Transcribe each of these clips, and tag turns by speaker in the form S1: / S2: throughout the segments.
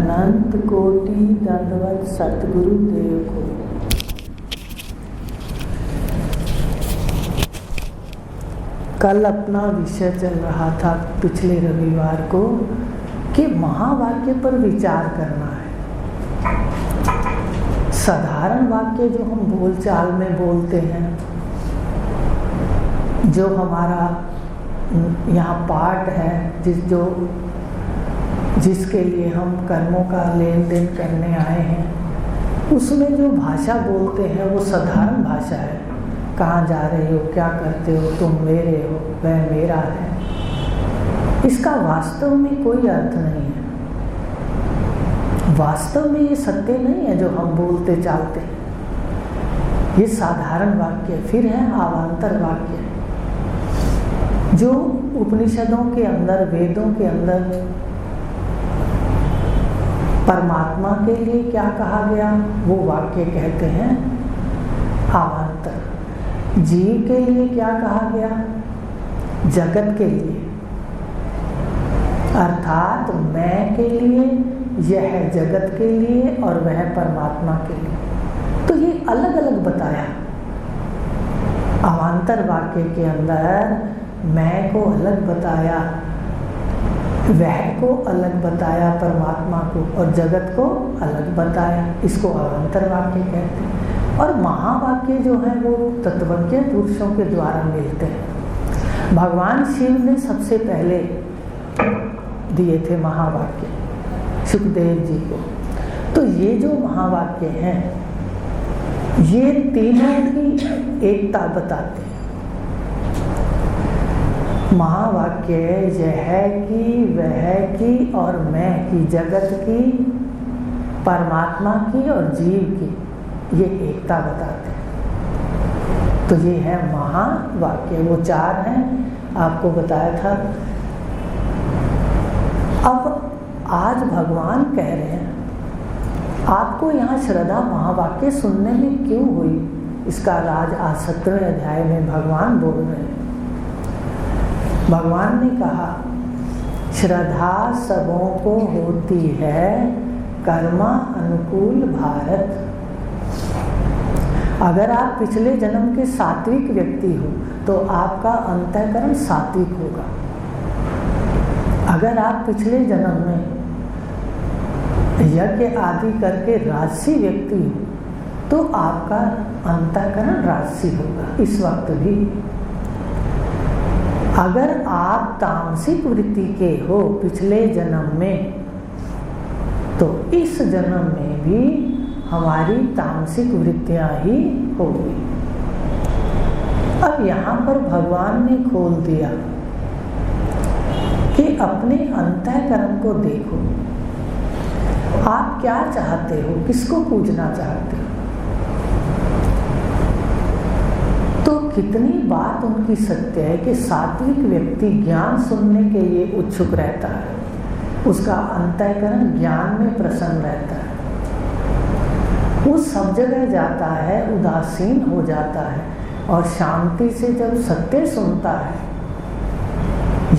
S1: अनंत कोटि दंडवत सतगुरु देव को। कल अपना विषय चल रहा था पिछले रविवार को कि महावाक्य पर विचार करना है। साधारण वाक्य जो हम बोलचाल में बोलते हैं, जो हमारा यहाँ पाठ है, जिसके लिए हम कर्मों का लेन देन करने आए हैं, उसमें जो भाषा बोलते हैं वो साधारण भाषा है। कहाँ जा रहे हो, क्या करते हो, तुम मेरे हो, वह मेरा है। इसका वास्तव में कोई अर्थ नहीं है। वास्तव में ये सत्य नहीं है जो हम बोलते चालते हैं। ये साधारण वाक्य फिर है अवान्तर वाक्य, जो उपनिषदों के अंदर, वेदों के अंदर परमात्मा के लिए क्या कहा गया वो वाक्य कहते हैं अवान्तर। जीव के लिए क्या कहा गया, जगत के लिए, अर्थात मैं के लिए, यह जगत के लिए और वह परमात्मा के लिए। तो ये अलग अलग बताया। अवान्तर वाक्य के अंदर मैं को अलग बताया, वह को अलग बताया, परमात्मा को, और जगत को अलग बताया। इसको अवान्तर वाक्य कहते हैं। और महावाक्य जो है वो तत्वज्ञ पुरुषों के द्वारा मिलते हैं। भगवान शिव ने सबसे पहले दिए थे महावाक्य सुखदेव जी को। तो ये जो महावाक्य हैं, ये तीनों की एकता बताते हैं। महावाक्य यह की, वह की और मैं की, जगत की, परमात्मा की और जीव की, ये एकता बताते हैं। तो ये है महावाक्य। वो चार हैं, आपको बताया था। अब आज भगवान कह रहे हैं, आपको यहाँ श्रद्धा महावाक्य सुनने में क्यों हुई, इसका राज आज 17वें अध्याय में भगवान बोल रहे हैं। भगवान ने कहा, श्रद्धा सबों को होती है कर्मा अनुकूल भारत। अगर आप पिछले जन्म के सात्विक व्यक्ति हो तो आपका अंतःकरण सात्विक होगा। अगर आप पिछले जन्म में यज्ञ आदि करके राजसी व्यक्ति हो तो आपका अंतःकरण राजसी होगा इस वक्त भी। अगर आप तामसिक वृत्ति के हो पिछले जन्म में, तो इस जन्म में भी हमारी तामसिक वृत्तियां ही होगी। अब यहाँ पर भगवान ने खोल दिया कि अपने अंतःकरण को देखो। आप क्या चाहते हो, किसको पूजना चाहते हो? तो कितनी बात उनकी सत्य है कि सात्विक व्यक्ति ज्ञान सुनने के लिए उत्सुक रहता है, उसका अंतःकरण ज्ञान में प्रसन्न रहता है, वो सब जगह जाता है, उदासीन हो जाता है, और शांति से जब सत्य सुनता है,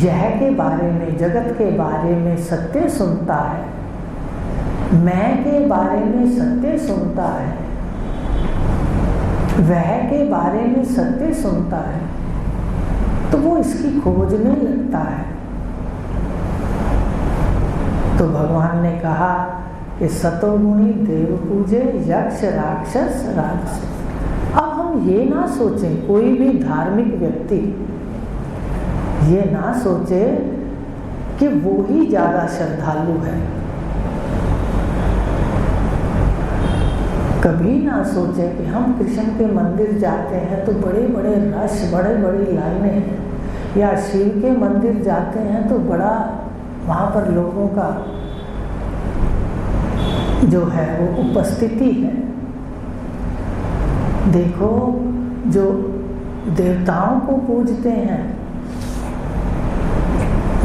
S1: यह के बारे में, जगत के बारे में सत्य सुनता है, मैं के बारे में सत्य सुनता है, वह के बारे में सत्य सुनता है, तो वो इसकी खोज में लगता है। तो भगवान ने कहा कि सतोगुणी देव पूजे, यक्ष राक्षस राजस। अब हम ये ना सोचें, कोई भी धार्मिक व्यक्ति ये ना सोचे कि वो ही ज्यादा श्रद्धालु है। कभी ना सोचे कि हम कृष्ण के मंदिर जाते हैं तो बड़े बड़े रश, बड़े बड़ी लाइनें हैं, या शिव के मंदिर जाते हैं तो बड़ा वहाँ पर लोगों का जो है वो उपस्थिति है। देखो, जो देवताओं को पूजते हैं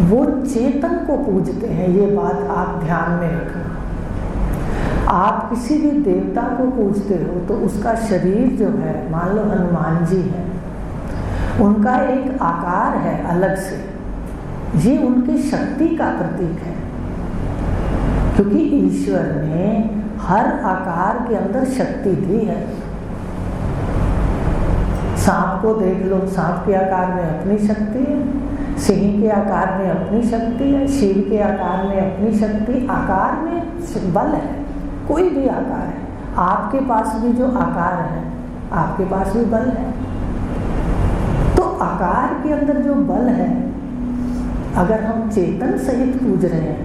S1: वो चेतन को पूजते हैं। ये बात आप ध्यान में रखना। आप किसी भी देवता को पूजते हो तो उसका शरीर जो है, मान लो हनुमान जी है, उनका एक आकार है अलग से, ये उनकी शक्ति का प्रतीक है। क्योंकि ईश्वर ने हर आकार के अंदर शक्ति दी है। सांप को देख लो, सांप के आकार में अपनी शक्ति है, सिंह के आकार में अपनी शक्ति है, शिव के आकार में अपनी शक्ति। आकार में बल है, कोई भी आकार है। आपके पास भी जो आकार है, आपके पास भी बल है। तो आकार के अंदर जो बल है, अगर हम चेतन सहित पूज रहे हैं,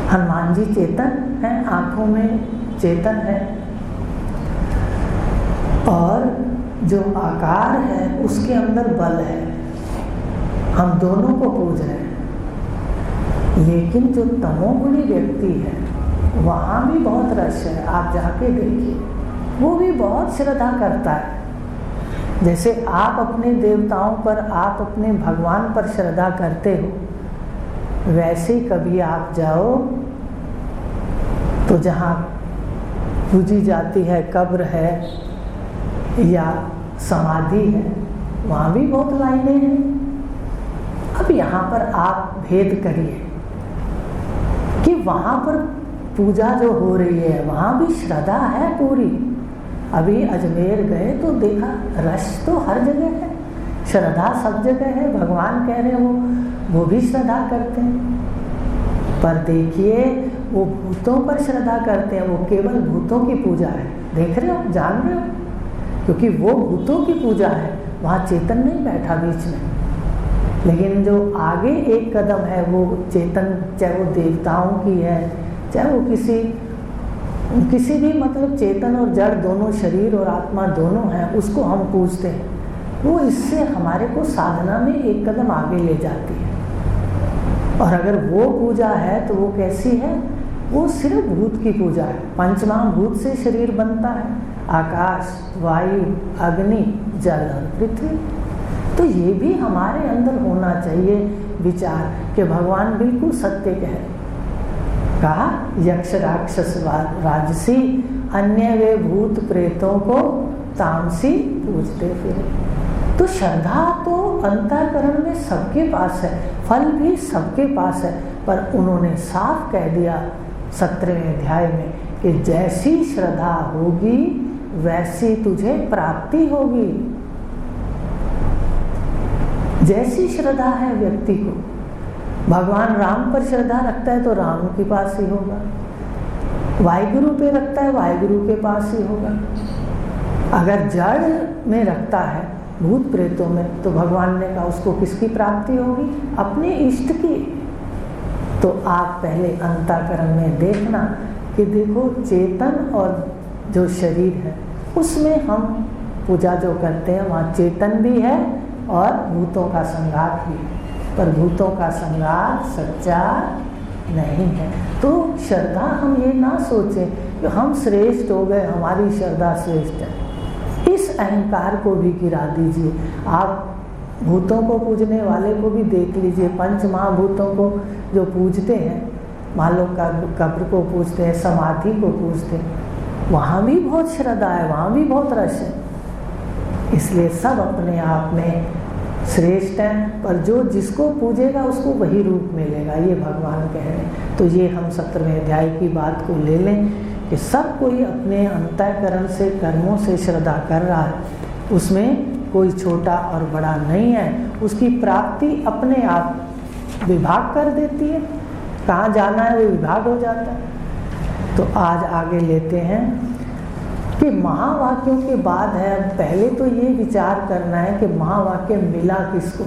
S1: हनुमान जी चेतन हैं, आंखों में चेतन है, और जो आकार है उसके अंदर बल है, हम दोनों को पूज रहे हैं। लेकिन जो तमोगुणी व्यक्ति है वहाँ भी बहुत रस है। आप जाके देखिए, वो भी बहुत श्रद्धा करता है। जैसे आप अपने देवताओं पर, आप अपने भगवान पर श्रद्धा करते हो, वैसे ही कभी आप जाओ तो जहाँ पूजी जाती है, कब्र है या समाधि है, वहाँ भी बहुत लाइनें हैं। अब यहाँ पर आप भेद करिए कि वहाँ पर पूजा जो हो रही है वहाँ भी श्रद्धा है पूरी। अभी अजमेर गए तो देखा, रश तो हर जगह है, श्रद्धा सब जगह है। भगवान कह रहे हैं वो भी श्रद्धा करते हैं, पर देखिए वो भूतों पर श्रद्धा करते हैं। वो केवल भूतों की पूजा है, देख रहे हो, जान रहे हो, क्योंकि वो भूतों की पूजा है, वहाँ चेतन नहीं बैठा बीच में। लेकिन जो आगे एक कदम है वो चेतन, चाहे वो देवताओं की है, चाहे वो किसी भी, मतलब चेतन और जड़ दोनों, शरीर और आत्मा दोनों हैं, उसको हम पूजते हैं। वो इससे हमारे को साधना में एक कदम आगे ले जाती है। और अगर वो पूजा है तो वो कैसी है? वो सिर्फ भूत की पूजा है। पंचमहाभूत से शरीर बनता है, आकाश, वायु, अग्नि, जल और पृथ्वी। तो ये भी हमारे अंदर होना चाहिए विचार कि भगवान बिल्कुल सत्य कहे। कहा यक्ष राक्षस राजसी अन्य वे भूत प्रेतों को तामसी पूजते फिरे। तो श्रद्धा तो अंतःकरण में सबके पास है, फल भी सबके पास है, पर उन्होंने साफ कह दिया 17वें अध्याय में कि जैसी श्रद्धा होगी वैसी तुझे प्राप्ति होगी। जैसी श्रद्धा है व्यक्ति को, भगवान राम पर श्रद्धा रखता है तो राम के पास ही होगा, वाहिगुरु पे रखता है वाहिगुरु के पास ही होगा। अगर जड़ में रखता है, भूत प्रेतों में, तो भगवान ने कहा उसको किसकी प्राप्ति होगी? अपने इष्ट की। तो आप पहले अंतःकरण में देखना कि देखो चेतन और जो शरीर है उसमें हम पूजा जो करते हैं वहाँ चेतन भी है और भूतों का संघात भी, पर भूतों का संघात सच्चा नहीं है। तो श्रद्धा हम ये ना सोचें कि हम श्रेष्ठ हो गए, हमारी श्रद्धा श्रेष्ठ है। इस अहंकार को भी गिरा दीजिए। आप भूतों को पूजने वाले को भी देख लीजिए, पंच महाभूतों को जो पूजते हैं, मान लो कब्र को पूजते हैं, समाधि को पूजते हैं, वहाँ भी बहुत श्रद्धा है, वहाँ भी बहुत रस है। इसलिए सब अपने आप में श्रेष्ठ हैं, पर जो जिसको पूजेगा उसको वही रूप मिलेगा, ये भगवान कह रहे हैं। तो ये हम 17वें अध्याय की बात को ले लें कि सब कोई अपने अंतःकरण से, कर्मों से श्रद्धा कर रहा है, उसमें कोई छोटा और बड़ा नहीं है। उसकी प्राप्ति अपने आप विभाग कर देती है, कहाँ जाना है वो विभाग हो जाता है। तो आज आगे लेते हैं कि महावाक्यों के बाद है, पहले तो ये विचार करना है कि महावाक्य मिला किसको।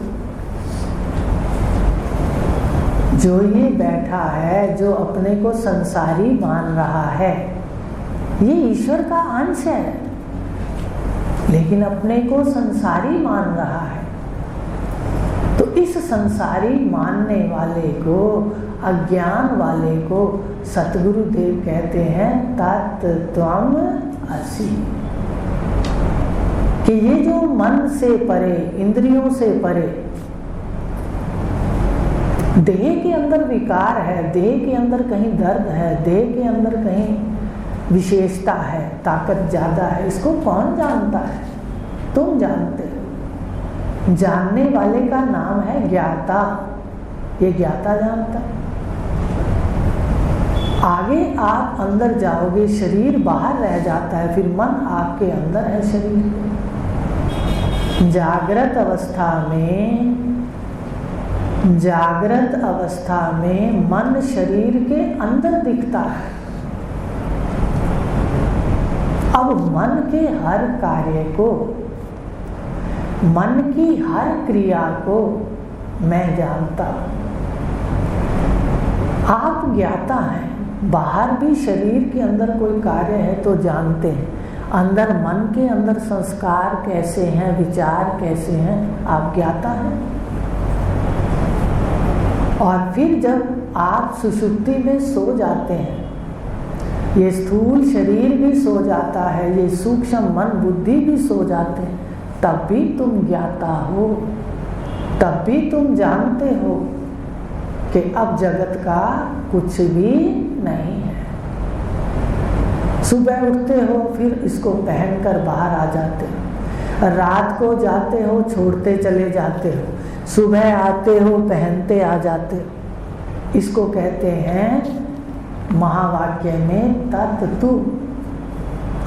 S1: जो ये बैठा है, जो अपने को संसारी मान रहा है, ये ईश्वर का अंश है, लेकिन अपने को संसारी मान रहा है। तो इस संसारी मानने वाले को, अज्ञान वाले को सतगुरु देव कहते हैं तत्त्वम् असि, कि ये जो मन से परे, इंद्रियों से परे, देह के अंदर विकार है, देह के अंदर कहीं दर्द है, देह के अंदर कहीं विशेषता है, ताकत ज्यादा है, इसको कौन जानता है? तुम जानते हो। जानने वाले का नाम है ज्ञाता, ये ज्ञाता जानता है। आगे आप अंदर जाओगे, शरीर बाहर रह जाता है, फिर मन आपके अंदर है शरीर। जागृत अवस्था में मन शरीर के अंदर दिखता है। अब मन के हर कार्य को, मन की हर क्रिया को मैं जानता हूं। आप ज्ञाता हैं, बाहर भी शरीर के अंदर कोई कार्य है तो जानते हैं, अंदर मन के अंदर संस्कार कैसे हैं, विचार कैसे हैं, आप ज्ञाता हैं। और फिर जब आप सुषुप्ति में सो जाते हैं, ये स्थूल शरीर भी सो जाता है, ये सूक्ष्म मन बुद्धि भी सो जाते हैं, तब भी तुम ज्ञाता हो, तब भी तुम जानते हो कि अब जगत का कुछ भी नहीं है। सुबह उठते हो, फिर इसको पहनकर बाहर आ जाते हो, रात को जाते हो, छोड़ते चले जाते हो, सुबह आते हो, पहनते आ जाते हो। इसको कहते हैं महावाक्य में तत्तु।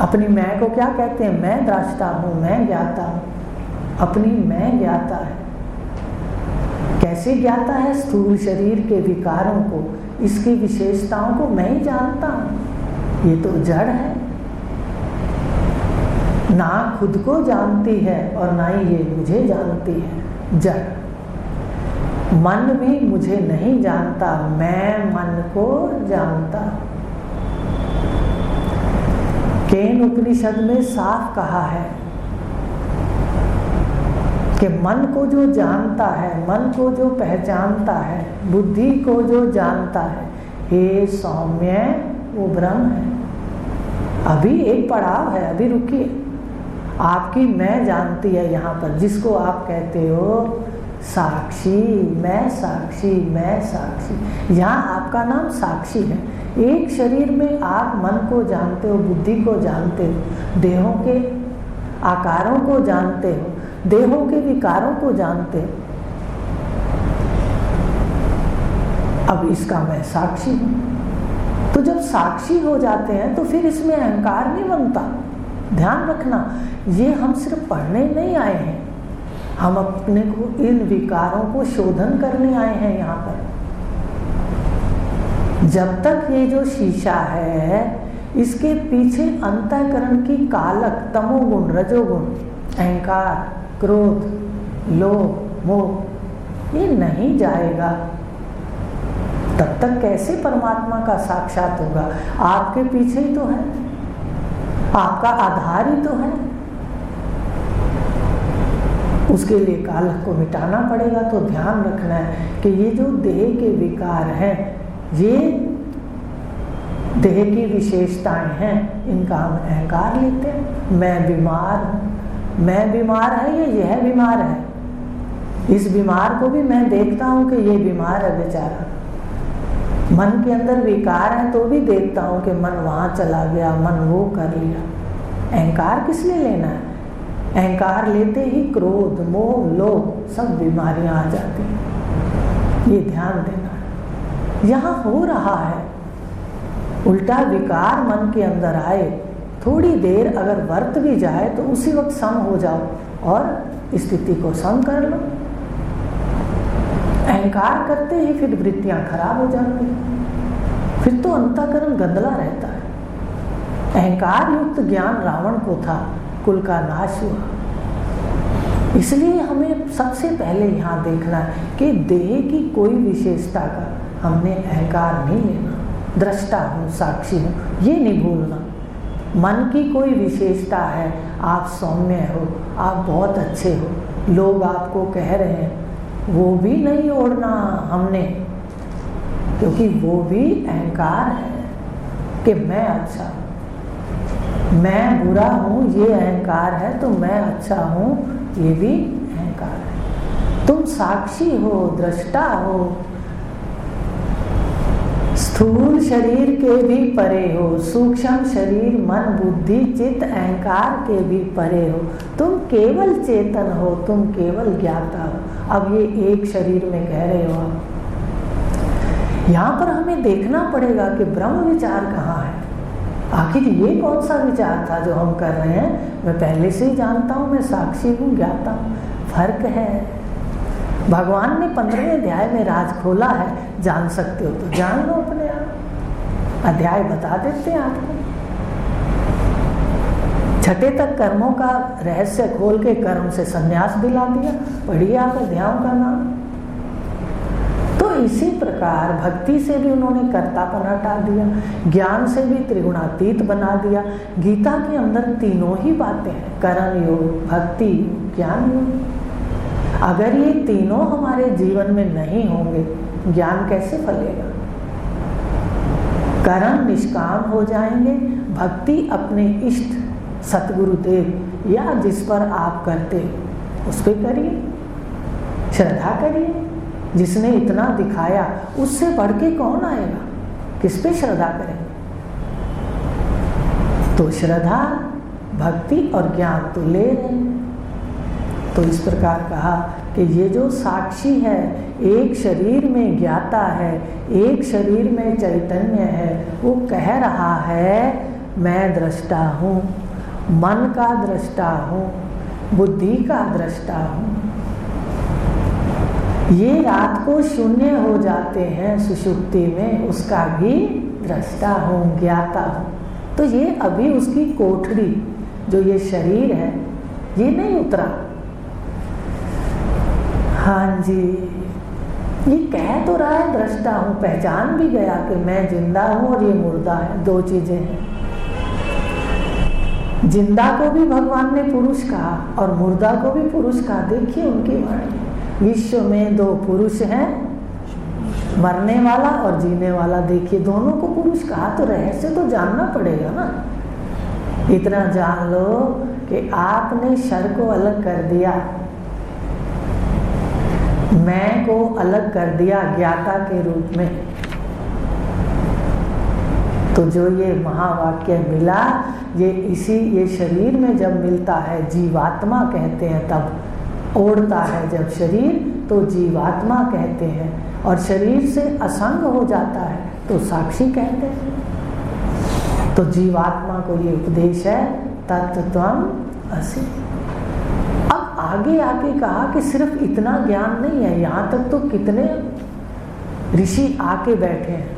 S1: अपनी मैं को क्या कहते हैं? मैं दृष्टा हूँ, मैं ज्ञाता हूँ। अपनी मैं ज्ञाता है। कैसे ज्ञाता है? स्थूल शरीर के विकारों को, इसकी विशेषताओं को मैं ही जानता हूँ। ये तो जड़ है, ना खुद को जानती है और ना ही ये मुझे जानती है। जड़ मन भी मुझे नहीं जानता, मैं मन को जानता। केन उपनिषद में साफ कहा है कि मन को जो जानता है, मन को जो पहचानता है, बुद्धि को जो जानता है, हे सौम्य, वो ब्रह्म है। अभी एक पड़ाव है, अभी रुकिए। आपकी मैं जानती है यहाँ पर, जिसको आप कहते हो साक्षी, मैं साक्षी, मैं साक्षी। यहाँ आपका नाम साक्षी है। एक शरीर में आप मन को जानते हो, बुद्धि को जानते हो, देहों के आकारों को जानते हो, देहों के विकारों को जानते हो। अब इसका मैं साक्षी हूं। तो जब साक्षी हो जाते हैं तो फिर इसमें अहंकार नहीं बनता। ध्यान रखना, ये हम सिर्फ पढ़ने नहीं आए हैं, हम अपने को इन विकारों को शोधन करने आए हैं यहाँ पर। जब तक ये जो शीशा है, इसके पीछे अंतःकरण की कालक, तमोगुण, रजोगुण, अहंकार, क्रोध, लोभ, मोह, ये नहीं जाएगा, तब तक कैसे परमात्मा का साक्षात होगा? आपके पीछे ही तो है, आपका आधार ही तो है। उसके लिए कालक को मिटाना पड़ेगा। तो ध्यान रखना है कि ये जो देह के विकार हैं, ये देह की विशेषताएं हैं, इनका हम अहंकार लेते हैं। मैं बीमार हूँ, मैं बीमार है या यह बीमार है। इस बीमार को भी मैं देखता हूँ कि ये बीमार है बेचारा। मन के अंदर विकार है तो भी देखता हूँ कि मन वहाँ चला गया, मन वो कर लिया। अहंकार किस लिए लेना है? अहंकार लेते ही क्रोध, मोह, लोभ, सब बीमारियां आ जाती हैं। ये ध्यान देना है। यहाँ हो रहा है उल्टा, विकार मन के अंदर आए, थोड़ी देर अगर वर्त भी जाए तो उसी वक्त सम हो जाओ और स्थिति को सम कर लो। अहंकार करते ही फिर वृत्तियां खराब हो जाती हैं, फिर तो अंतःकरण गंदला रहता है। अहंकार युक्त ज्ञान रावण को था, कुल का नाश हुआ। इसलिए हमें सबसे पहले यहाँ देखना है कि देह की कोई विशेषता का हमने अहंकार नहीं लेना। दृष्टा हूँ, साक्षी हूँ, ये नहीं भूलना। मन की कोई विशेषता है, आप सौम्य हो, आप बहुत अच्छे हो, लोग आपको कह रहे हैं, वो भी नहीं ओढ़ना हमने, क्योंकि वो भी अहंकार है कि मैं अच्छा हूँ। मैं बुरा हूँ ये अहंकार है, तो मैं अच्छा हूँ ये भी अहंकार है। तुम साक्षी हो, दृष्टा हो, स्थूल शरीर के भी परे हो, सूक्ष्म शरीर, मन, बुद्धि, चित्त, अहंकार के भी परे हो। तुम केवल चेतन हो, तुम केवल ज्ञाता हो। अब ये एक शरीर में कह रहे हो आप, यहाँ पर हमें देखना पड़ेगा कि ब्रह्म विचार कहाँ है। आखिर ये कौन सा विचार था जो हम कर रहे हैं? मैं पहले से ही जानता हूँ, मैं साक्षी हूँ, ज्ञाता हूँ। फर्क है। भगवान ने 15वें अध्याय में राज खोला है, जान सकते हो तो जान लो अपने आप। अध्याय बता देते हैं आपको। 6ठे तक कर्मों का रहस्य खोल के कर्म से संन्यास दिला दिया। पढ़िए आप अध्यायों का नाम। तो इसी प्रकार भक्ति से भी उन्होंने कर्तापन हटा दिया, ज्ञान से भी त्रिगुणातीत बना दिया। गीता के अंदर तीनों ही बातें हैं, कर्म योग, भक्ति, ज्ञान योग। अगर ये तीनों हमारे जीवन में नहीं होंगे, ज्ञान कैसे फलेगा? कर्म निष्काम हो जाएंगे, भक्ति अपने इष्ट सतगुरुदेव या जिस पर आप करते उस पर करिए, श्रद्धा करिए। जिसने इतना दिखाया उससे बढ़ के कौन आएगा? किस पे श्रद्धा करेंगे? तो श्रद्धा, भक्ति और ज्ञान तो ले रहे हैं। तो इस प्रकार कहा कि ये जो साक्षी है, एक शरीर में ज्ञाता है, एक शरीर में चैतन्य है, वो कह रहा है मैं दृष्टा हूँ, मन का दृष्टा हूँ, बुद्धि का दृष्टा हूँ। ये रात को शून्य हो जाते हैं सुषुप्ति में, उसका भी दृष्टा हूँ, ज्ञाता हूँ। तो ये अभी उसकी कोठरी, जो ये शरीर है, ये नहीं उतरा। हाँ जी, ये कह तो रहा है दृष्टा हूँ, पहचान भी गया कि मैं जिंदा हूँ और ये मुर्दा है। दो चीजें हैं। जिंदा को भी भगवान ने पुरुष कहा और मुर्दा को भी पुरुष कहा। देखिए उनकी वाणी, विश्व में दो पुरुष हैं, मरने वाला और जीने वाला। देखिए दोनों को पुरुष कहा, तो रहस्य तो जानना पड़ेगा ना। इतना जान लो कि आपने शर को अलग कर दिया, मैं को अलग कर दिया ज्ञाता के रूप में। तो जो ये महावाक्य मिला, ये शरीर में जब मिलता है, जीवात्मा कहते हैं, तब ओढ़ता है जब शरीर, तो जीवात्मा कहते हैं। और शरीर से असंग हो जाता है तो साक्षी कहते हैं। तो जीवात्मा को ये उपदेश है, तत्त्वम् असि। अब आगे आके कहा कि सिर्फ इतना ज्ञान नहीं है, यहाँ तक तो कितने ऋषि आके बैठे हैं।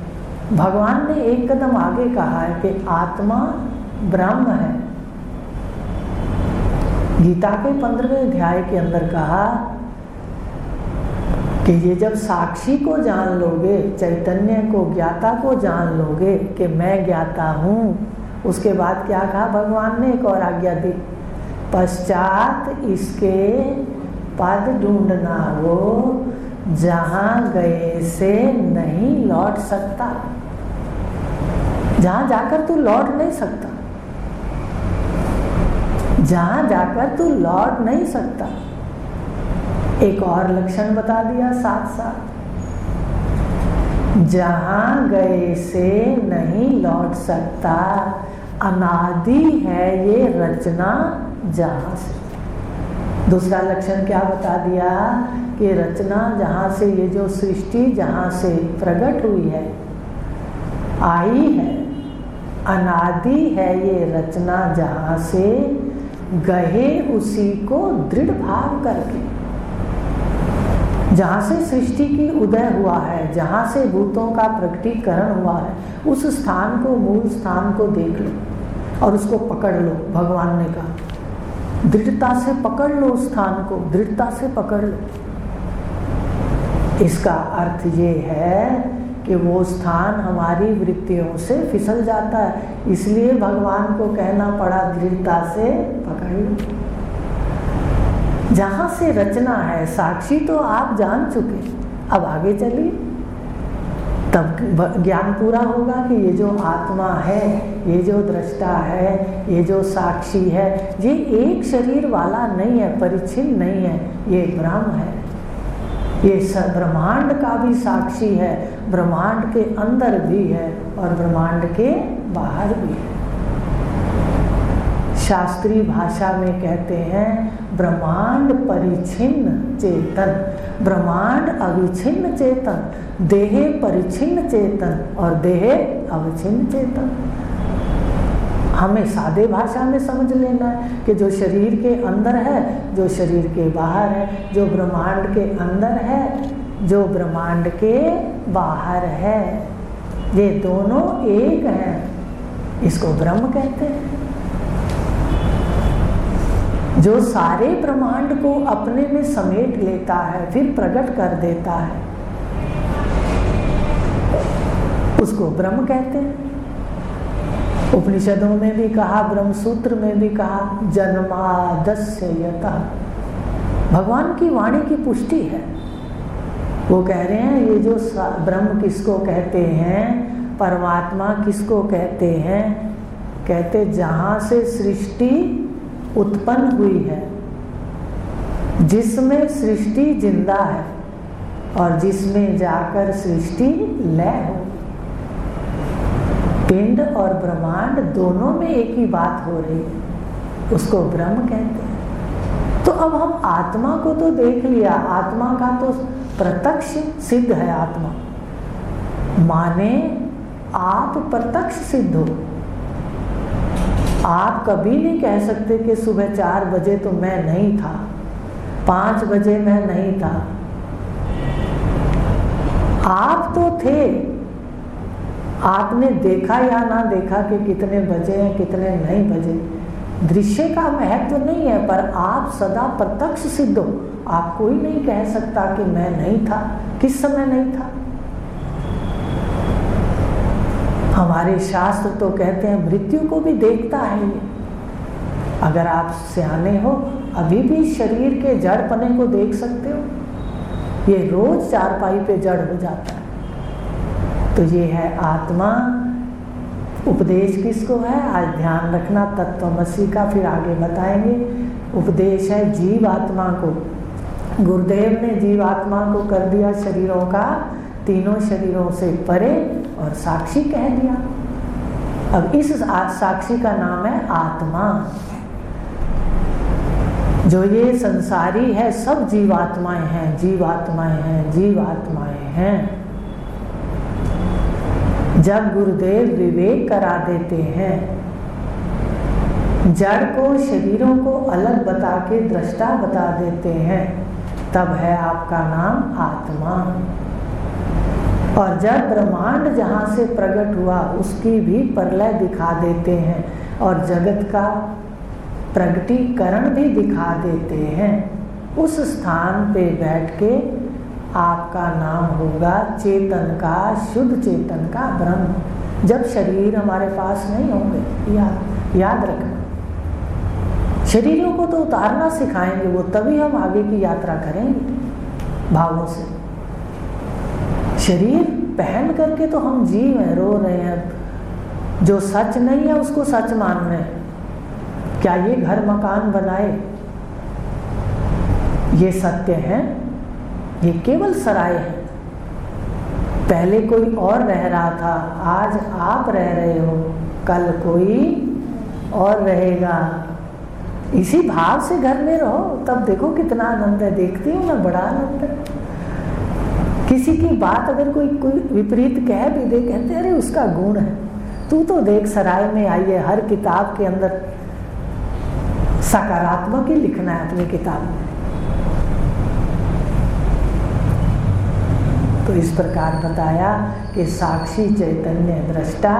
S1: भगवान ने एक कदम आगे कहा है कि आत्मा ब्रह्म है। गीता के 15वें अध्याय के अंदर कहा कि ये जब साक्षी को जान लोगे, चैतन्य को, ज्ञाता को जान लोगे कि मैं ज्ञाता हूँ, उसके बाद क्या कहा भगवान ने? एक और आज्ञा दी, पश्चात इसके पद ढूंढना वो जहाँ गए से नहीं लौट सकता। जहाँ जाकर तू लौट नहीं सकता, जहाँ जाकर तू लौट नहीं सकता। एक और लक्षण बता दिया साथ साथ, जहाँ गए से नहीं लौट सकता, अनादि है ये रचना जहाँ से। दूसरा लक्षण क्या बता दिया कि रचना जहाँ से, ये जो सृष्टि जहाँ से प्रकट हुई है, आई है, अनादि है ये रचना जहाँ से, गहे उसी को दृढ़ भाव करके। जहाँ से सृष्टि की उदय हुआ है, जहाँ से भूतों का प्रकटीकरण हुआ है, उस स्थान को, मूल स्थान को देख लो और उसको पकड़ लो। भगवान ने कहा दृढ़ता से पकड़ लो उस स्थान को, दृढ़ता से पकड़ लो। इसका अर्थ ये है कि वो स्थान हमारी वृत्तियों से फिसल जाता है, इसलिए भगवान को कहना पड़ा दृढ़ता से पकड़ लो। जहाँ से रचना है, साक्षी तो आप जान चुके, अब आगे चलिए, तब ज्ञान पूरा होगा कि ये जो आत्मा है, ये जो दृष्टा है, ये जो साक्षी है, ये एक शरीर वाला नहीं है, परिच्छिन्न नहीं है, ये ब्रह्म है। ये ब्रह्मांड का भी साक्षी है, ब्रह्मांड के अंदर भी है और ब्रह्मांड के बाहर भी है। शास्त्रीय भाषा में कहते हैं ब्रह्मांड परिच्छिन्न चेतन, ब्रह्मांड अविच्छिन्न चेतन, देह परिच्छिन्न चेतन और देह अविच्छिन्न चेतन। हमें सादे भाषा में समझ लेना है कि जो शरीर के अंदर है, जो शरीर के बाहर है, जो ब्रह्मांड के अंदर है, जो ब्रह्मांड के बाहर है, ये दोनों एक हैं। इसको ब्रह्म कहते हैं। जो सारे ब्रह्मांड को अपने में समेट लेता है, फिर प्रकट कर देता है, उसको ब्रह्म कहते हैं। उपनिषदों में भी कहा, ब्रह्म सूत्र में भी कहा, जन्मादस्य यतः। भगवान की वाणी की पुष्टि है। वो कह रहे हैं ये जो ब्रह्म किसको कहते हैं, परमात्मा किसको कहते हैं, कहते जहां से सृष्टि उत्पन्न हुई है, जिसमें सृष्टि जिंदा है और जिसमें जाकर सृष्टि लय हो। पिंड और ब्रह्मांड दोनों में एक ही बात हो रही है, उसको ब्रह्म कहते हैं। तो अब हम आत्मा को तो देख लिया, आत्मा का तो प्रत्यक्ष सिद्ध है आत्मा, माने आप प्रत्यक्ष सिद्ध हो। आप कभी नहीं कह सकते कि सुबह 4 बजे तो मैं नहीं था, 5 बजे मैं नहीं था। आप तो थे, आपने देखा या ना देखा कि कितने बजे हैं कितने नहीं बजे, दृश्य का महत्व नहीं है, पर आप सदा प्रत्यक्ष सिद्ध हो। आप कोई नहीं कह सकता कि मैं नहीं था, किस समय नहीं था। हमारे शास्त्र तो कहते हैं मृत्यु को भी देखता है ये। अगर आप सियाने हो, अभी भी शरीर के जड़पने को देख सकते हो। ये रोज चारपाई पे जड़ हो जाता है। तो ये है आत्मा। उपदेश किसको है, आज ध्यान रखना, तत्वमसी का फिर आगे बताएंगे। उपदेश है जीवात्मा को। गुरुदेव ने जीवात्मा को कर दिया शरीरों का, तीनों शरीरों से परे, और साक्षी कह दिया। अब इस साक्षी का नाम है आत्मा। जो ये संसारी है सब जीवात्माएं हैं, जीवात्माएं हैं, जीवात्माएं हैं। जब गुरुदेव विवेक करा देते हैं, जड़ को शरीरों को अलग बता के दृष्टा बता देते हैं, तब है आपका नाम आत्मा। और जब ब्रह्मांड जहाँ से प्रकट हुआ उसकी भी प्रलय दिखा देते हैं और जगत का प्रगटीकरण भी दिखा देते हैं, उस स्थान पे बैठ के आपका नाम होगा चेतन का, शुद्ध चेतन का ब्रह्म। जब शरीर हमारे पास नहीं होंगे, याद रखना। शरीरों को तो उतारना सिखाएंगे वो, तभी हम आगे की यात्रा करेंगे भावों से। शरीर पहन करके तो हम जीव हैं, रो रहे हैं, जो सच नहीं है उसको सच मान रहे हैं। क्या ये घर मकान बनाए ये सत्य है? ये केवल सराय है। पहले कोई और रह रहा था, आज आप रह रहे हो, कल कोई और रहेगा। इसी भाव से घर में रहो, तब देखो कितना आनंद है। देखती हूँ मैं, बड़ा आनंद है। किसी की बात अगर कोई विपरीत कह भी दे, कहते अरे उसका गुण है, तू तो देख सराय में आई है। हर किताब के अंदर सकारात्मक ही लिखना है अपनी किताब में। तो इस प्रकार बताया कि साक्षी चैतन्य दृष्टा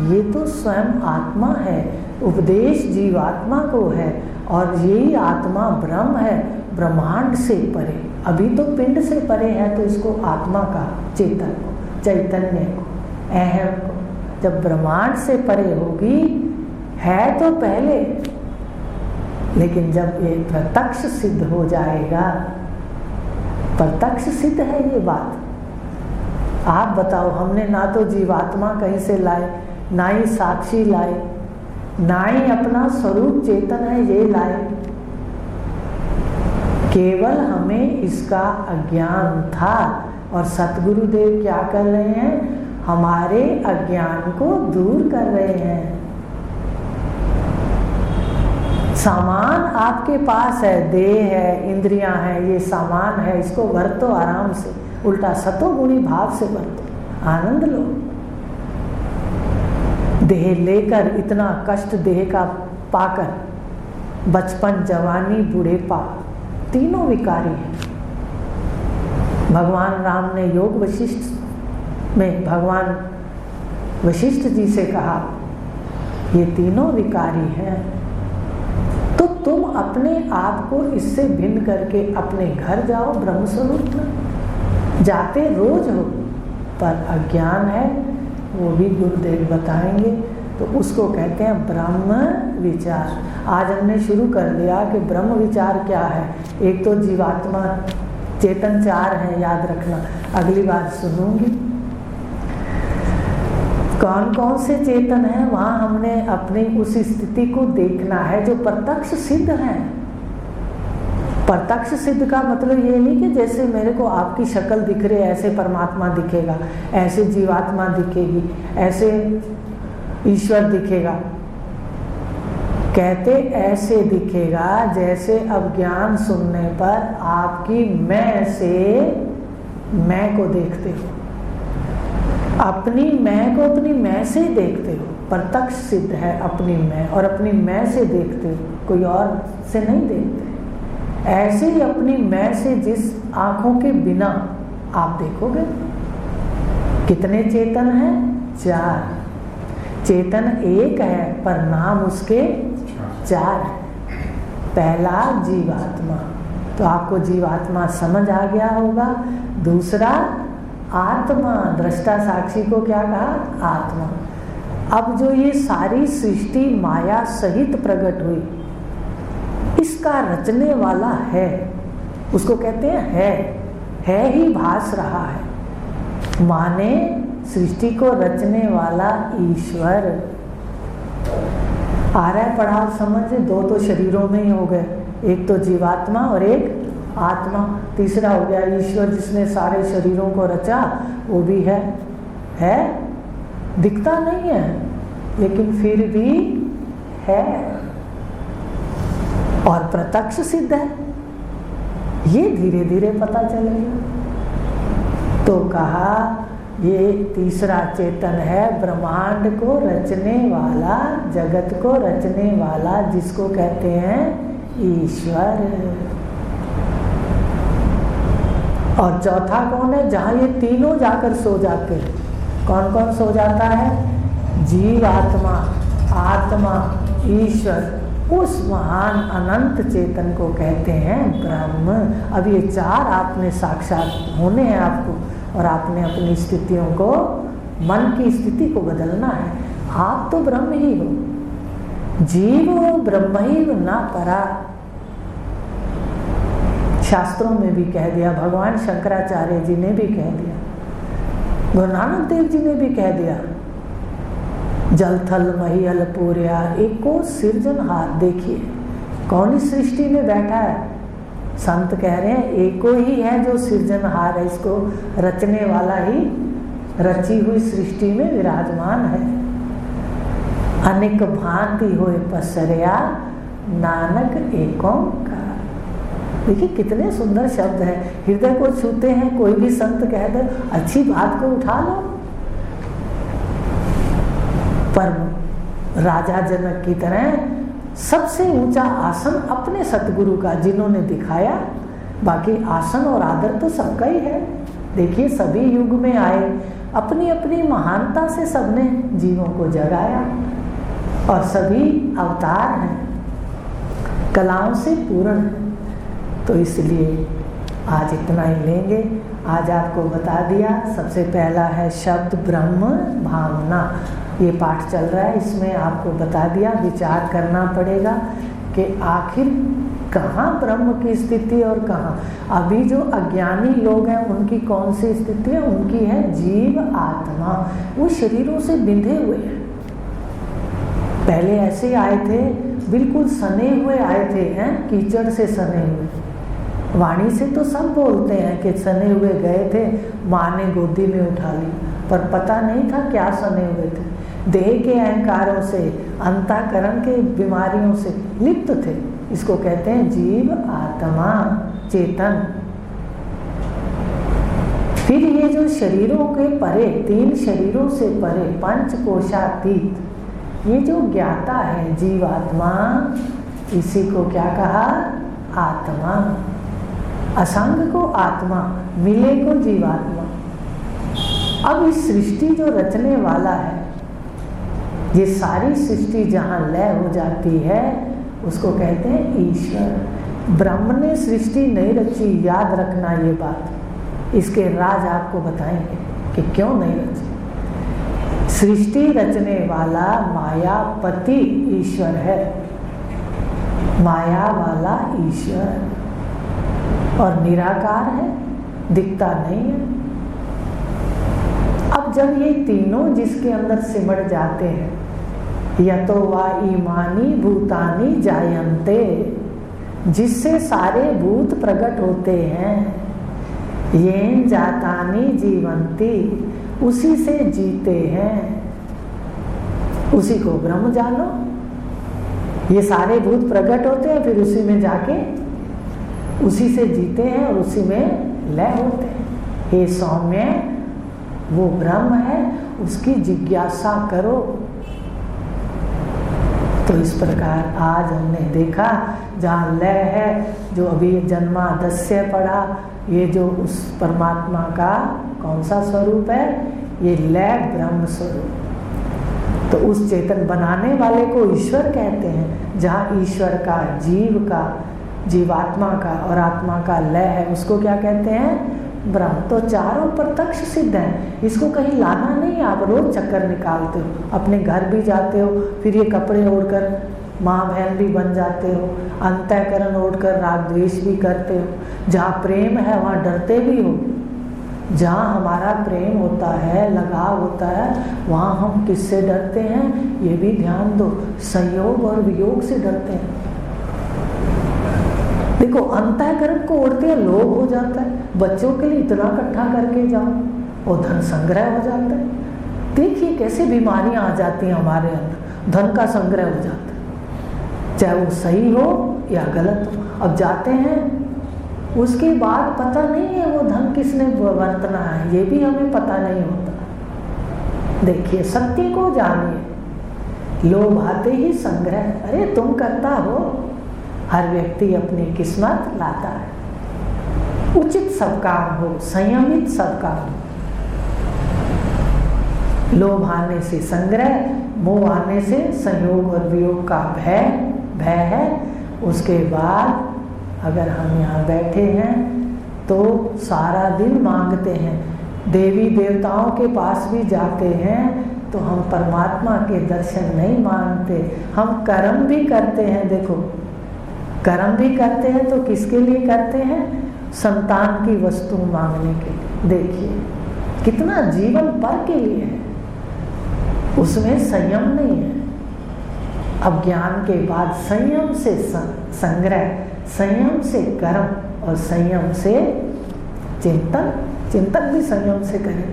S1: ये तो स्वयं आत्मा है, उपदेश जीवात्मा को है, और यही आत्मा ब्रह्म है, ब्रह्मांड से परे। अभी तो पिंड से परे है, तो इसको आत्मा का, चेतन को, चैतन्य को, अहम को। जब ब्रह्मांड से परे होगी, है तो पहले, लेकिन जब ये प्रत्यक्ष सिद्ध हो जाएगा, प्रत्यक्ष सिद्ध है ये बात। आप बताओ, हमने ना तो जीवात्मा कहीं से लाए, ना ही साक्षी लाए, ना ही अपना स्वरूप चेतन है ये लाए। केवल हमें इसका अज्ञान था, और सतगुरुदेव क्या कर रहे हैं? हमारे अज्ञान को दूर कर रहे हैं। सामान आपके पास है, देह है, इंद्रियां हैं, ये सामान है, इसको वरतो आराम से, उल्टा सतोगुणी भाव से वरतो, आनंद लो। देह लेकर इतना कष्ट देह का पाकर, बचपन, जवानी, बूढ़ेपा, तीनों विकारी हैं। भगवान राम ने योग वशिष्ठ में भगवान वशिष्ठ जी से कहा, ये तीनों विकारी हैं, तो तुम अपने आप को इससे भिन्न करके अपने घर जाओ ब्रह्म स्वरूप में। जाते रोज हो, पर अज्ञान है, वो भी गुरुदेव बताएंगे, तो उसको कहते हैं ब्रह्म विचार। आज हमने शुरू कर दिया कि ब्रह्म विचार क्या है। एक तो जीवात्मा, चेतन चार है, याद रखना, अगली बार सुनूंगी कौन कौन से चेतन है। वहां हमने अपनी उस स्थिति को देखना है जो प्रत्यक्ष सिद्ध है। प्रत्यक्ष सिद्ध का मतलब ये नहीं कि जैसे मेरे को आपकी शक्ल दिख रही है ऐसे परमात्मा दिखेगा, ऐसे जीवात्मा दिखेगी, ऐसे ईश्वर दिखेगा। कहते ऐसे दिखेगा जैसे अज्ञान सुनने पर आपकी मैं से मैं को देखते हो, अपनी मैं को अपनी मैं से देखते हो। प्रत्यक्ष सिद्ध है अपनी मैं, और अपनी मैं से देखते हो, कोई और से नहीं देखते। ऐसे ही अपनी मैं से जिस आंखों के बिना आप देखोगे। कितने चेतन हैं? चार। चेतन एक है पर नाम उसके चार है। पहला जीवात्मा, तो आपको जीवात्मा समझ आ गया होगा। दूसरा आत्मा, दृष्टा साक्षी को क्या कहा? आत्मा। अब जो ये सारी सृष्टि माया सहित प्रकट हुई, इसका रचने वाला है, उसको कहते हैं है ही भास रहा है। माने सृष्टि को रचने वाला ईश्वर। आ रहा है पढ़ाव समझ? दो तो शरीरों में ही हो गए, एक तो जीवात्मा और एक आत्मा। तीसरा हो गया ईश्वर जिसने सारे शरीरों को रचा, वो भी है, दिखता नहीं है लेकिन फिर भी है और प्रत्यक्ष सिद्ध है। ये धीरे धीरे पता चलेगा। तो कहा ये तीसरा चेतन है, ब्रह्मांड को रचने वाला, जगत को रचने वाला, जिसको कहते हैं ईश्वर। और चौथा कौन है? जहां ये तीनों जाकर सो जाते हैं। कौन कौन सो जाता है? जीवात्मा, आत्मा, ईश्वर। उस महान अनंत चेतन को कहते हैं ब्रह्म। अब ये चार आपने साक्षात होने हैं आपको, और आपने अपनी स्थितियों को, मन की स्थिति को बदलना है। आप तो ब्रह्म ही हो, जीव ब्रह्म ही ना परा। शास्त्रों में भी कह दिया, भगवान शंकराचार्य जी ने भी कह दिया, गुरु नानक देव जी ने भी कह दिया। जल थल महियल पूर्या एको सिरजनहार। देखिए कौन इस सृष्टि में बैठा है? संत कह रहे हैं एको ही है जो सिरजनहार है, इसको रचने वाला ही रची हुई सृष्टि में विराजमान है। अनेक भांति होए पसरिया नानक एकोंकार। देखिए कितने सुंदर शब्द है, हृदय को छूते हैं। कोई भी संत कह दे अच्छी बात को उठा लो। पर राजा जनक की तरह सबसे ऊंचा आसन अपने सतगुरु का, जिन्होंने दिखाया। बाकी आसन और आदर तो सबका ही है। देखिए सभी युग में आए, अपनी अपनी महानता से सबने जीवों को जगाया, और सभी अवतार हैं, कलाओं से पूर्ण है। तो इसलिए आज इतना ही लेंगे। आज आपको बता दिया, सबसे पहला है शब्द ब्रह्म भावना। ये पाठ चल रहा है, इसमें आपको बता दिया, विचार करना पड़ेगा कि आखिर कहाँ ब्रह्म की स्थिति और कहाँ। अभी जो अज्ञानी लोग हैं उनकी कौन सी स्थिति है? उनकी है जीव आत्मा, वो शरीरों से बिंधे हुए हैं। पहले ऐसे आए थे, बिल्कुल सने हुए आए थे, हैं कीचड़ से सने हुए। वाणी से तो सब बोलते हैं कि सने हुए गए थे, माँ ने गोदी में उठा ली, पर पता नहीं था क्या सने हुए थे। देह के अहंकारों से, अंतःकरण के बीमारियों से लिप्त थे। इसको कहते हैं जीव, आत्मा, चेतन। फिर ये जो शरीरों के परे, 3 शरीरों से परे, पंचकोशातीत, ये जो ज्ञाता है जीवात्मा, इसी को क्या कहा? आत्मा। असंग को आत्मा, मिले को जीवात्मा। अब इस सृष्टि जो रचने वाला है, ये सारी सृष्टि जहाँ लय हो जाती है उसको कहते हैं ईश्वर। ब्रह्म ने सृष्टि नहीं रची, याद रखना ये बात। इसके राज आपको बताएंगे कि क्यों नहीं रची। सृष्टि रचने वाला मायापति ईश्वर है, माया वाला ईश्वर, और निराकार है, दिखता नहीं है। अब जब ये तीनों जिसके अंदर सिमट जाते हैं, यतो वा इमानी भूतानि जायन्ते, जिससे सारे भूत प्रकट होते हैं, येन जातानि जीवन्ति, उसी से जीते हैं, उसी को ब्रह्म जानो। ये सारे भूत प्रकट होते हैं, फिर उसी में जाके उसी से जीते हैं और उसी में लय होते हैं। हे सौम्य, वो ब्रह्म है, उसकी जिज्ञासा करो। तो इस प्रकार आज हमने देखा जहाँ लय है, जो अभी जन्मादस्य पढ़ा, ये जो उस परमात्मा का कौन सा स्वरूप है? ये लय ब्रह्म स्वरूप। तो उस चेतन बनाने वाले को ईश्वर कहते हैं। जहाँ ईश्वर का, जीव का, जीवात्मा का और आत्मा का लय है, उसको क्या कहते हैं? ब्रह्म। तो चारों प्रत्यक्ष सिद्ध है, इसको कहीं लाना नहीं। आप रोज चक्कर निकालते हो, अपने घर भी जाते हो, फिर ये कपड़े ओढ़कर माँ बहन भी बन जाते हो, अंतःकरण ओढ़कर राग द्वेष भी करते हो। जहाँ प्रेम है वहाँ डरते भी हो। जहाँ हमारा प्रेम होता है, लगाव होता है, वहाँ हम किससे डरते हैं? ये भी ध्यान दो, संयोग और वियोग से डरते हैं। देखो, अंतःकरण को ओढ़ते हैं, लोभ हो जाता है। बच्चों के लिए इतना इकट्ठा करके जाओ और धन संग्रह हो जाता है। देखिए कैसे बीमारियां आ जाती हैं हमारे अंदर, धन का संग्रह हो जाता है, चाहे वो सही हो या गलत हो। अब जाते हैं, उसके बाद पता नहीं है वो धन किसने बरतना है, ये भी हमें पता नहीं होता। देखिए, सत्य को जानिए। लोभ आते ही संग्रह, अरे तुम करता हो, हर व्यक्ति अपनी किस्मत लाता है। उचित सब काम हो, संयमित सब काम हो। लोभ आने से संग्रह, मोह आने से संयोग और वियोग का भय है। उसके बाद अगर हम यहाँ बैठे हैं तो सारा दिन मांगते हैं, देवी देवताओं के पास भी जाते हैं, तो हम परमात्मा के दर्शन नहीं मांगते, हम कर्म भी करते हैं। देखो, कर्म भी करते हैं तो किसके लिए करते हैं? संतान की वस्तु मांगने के लिए। देखिए कितना जीवन पर के लिए है, उसमें संयम नहीं है। अब ज्ञान के बाद संयम से संग्रह, संयम से कर्म और संयम से चिंतन, चिंतन भी संयम से करें।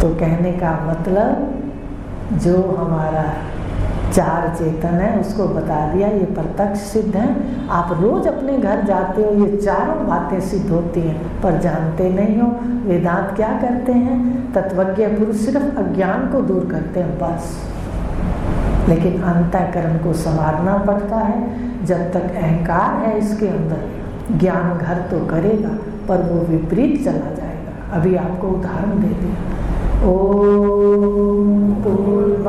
S1: तो कहने का मतलब जो हमारा चार चेतन है उसको बता दिया, ये प्रत्यक्ष सिद्ध है। आप रोज अपने घर जाते हो, ये चारों बातें सिद्ध होती हैं, पर जानते नहीं हो। वेदांत क्या करते हैं? तत्वज्ञ पुरुष सिर्फ अज्ञान को दूर करते हैं बस, लेकिन अंतःकरण को संवारना पड़ता है। जब तक अहंकार है इसके अंदर, ज्ञान घर तो करेगा पर वो विपरीत चला जाएगा। अभी आपको उदाहरण दे दिया। ओम पूर्णमद